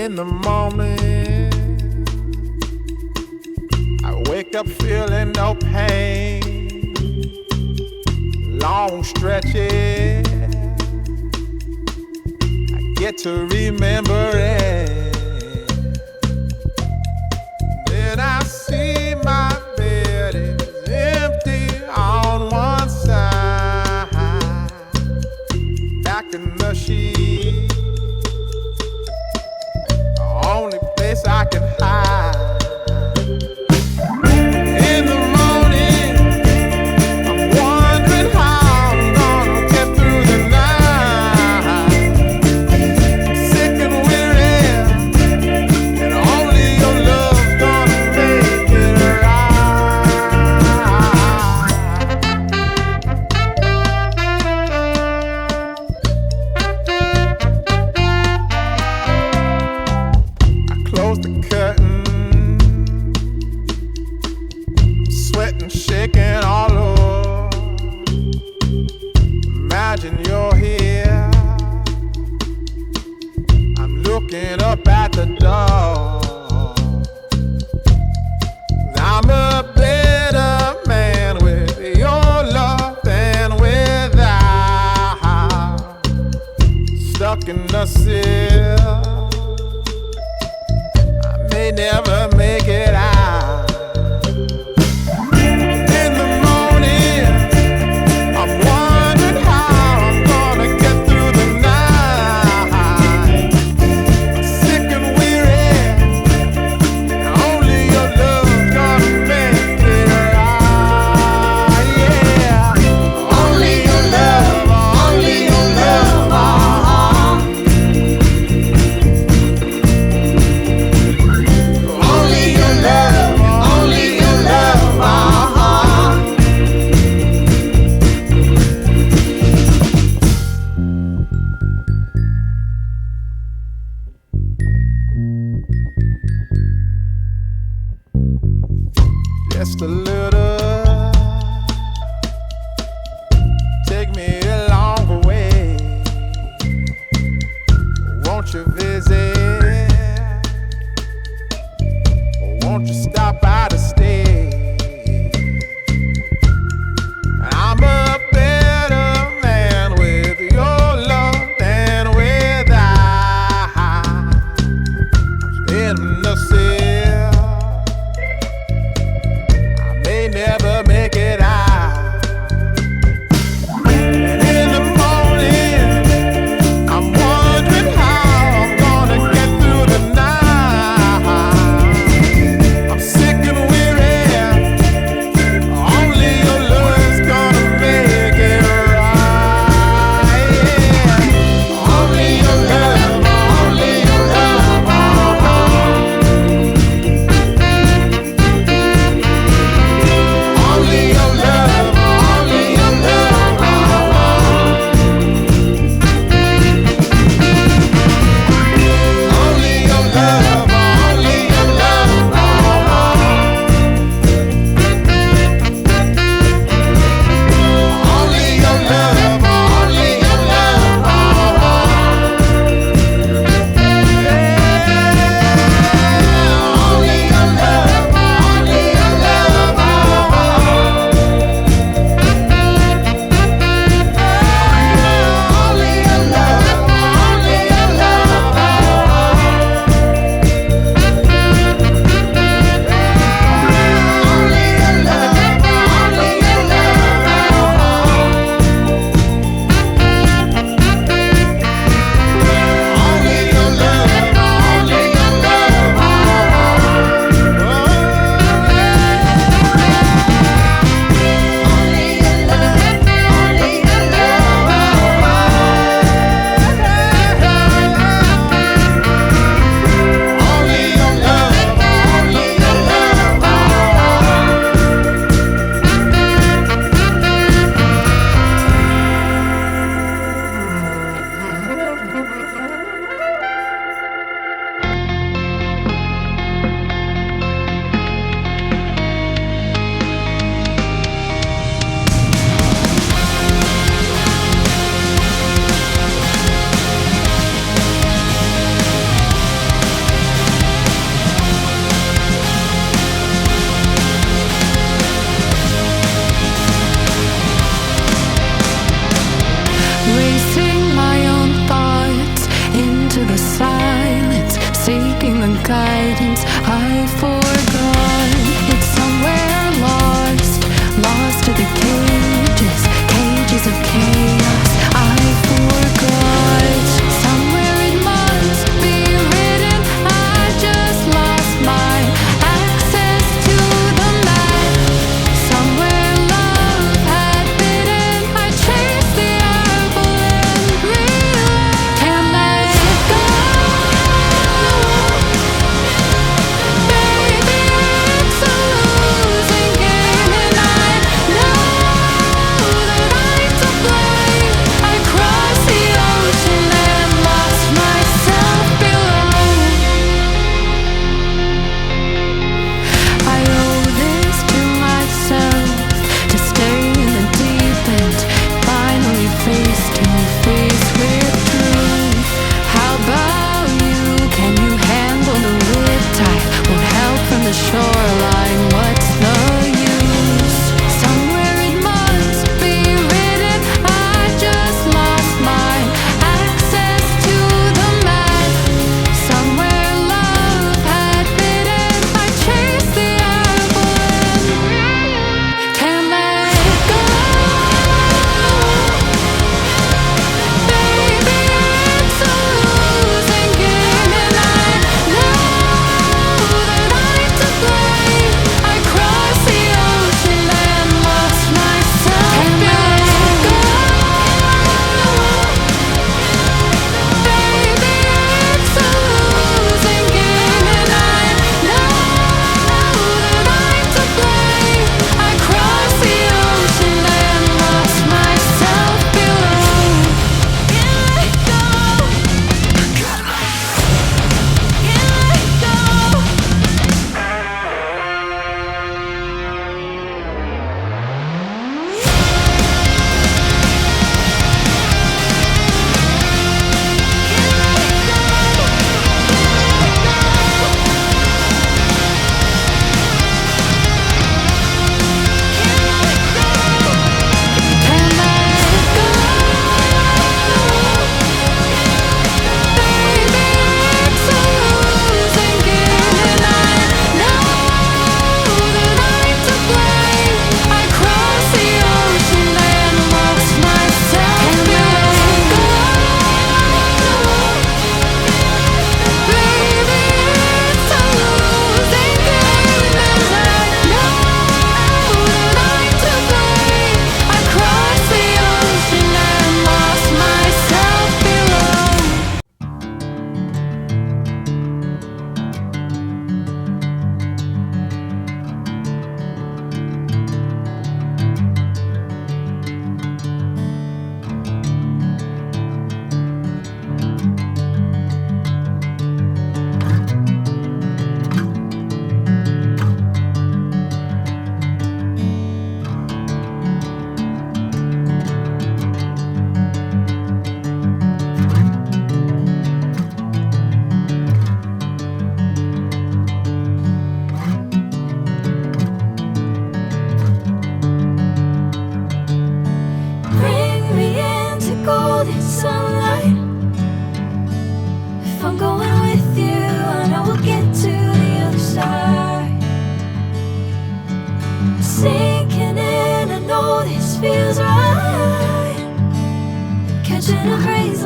In the morning, I wake up feeling no pain. Long stretches, I get to remember it. Then I see my bed is empty on one side. Back in the sheet, the only place I can hide. In the morning, I'm wondering how I'm gonna get through the night. Sick and weary, and only your love's gonna make it right. I close the curtain, sweating, shaking all over. Imagine you're here. I'm looking up at the door. I'm a better man with your love than without. Stuck in the cell, I may never make it out. In the morning, I'm wondering how I'm gonna get through the night. Sick and weary, and only your love's gonna make it right. Yeah, only your love, only your love. Only your love, only your love. Just a little, take me along the way. Won't you visit? Won't you stop by to stay? I'm a better man with your love than without. I'm in the cell, I may never make it out. And in the morning, I'm wondering how I'm gonna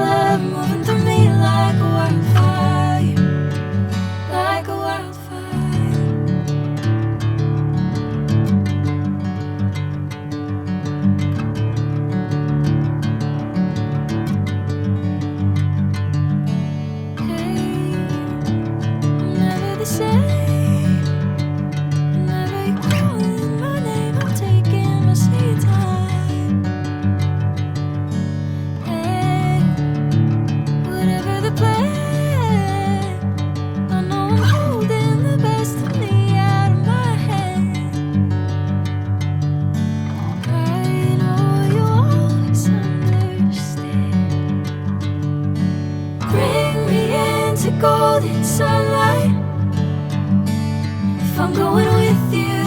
love moving through me like a wildfire, like a wildfire. Hey, I'm never the same. Whenever you're calling my name, I'm taking my sweet time. Hey, whatever the plan, I know I'm holding the best of me out of my hand. I know you'll always understand. Bring me into golden sunlight. If I'm going with you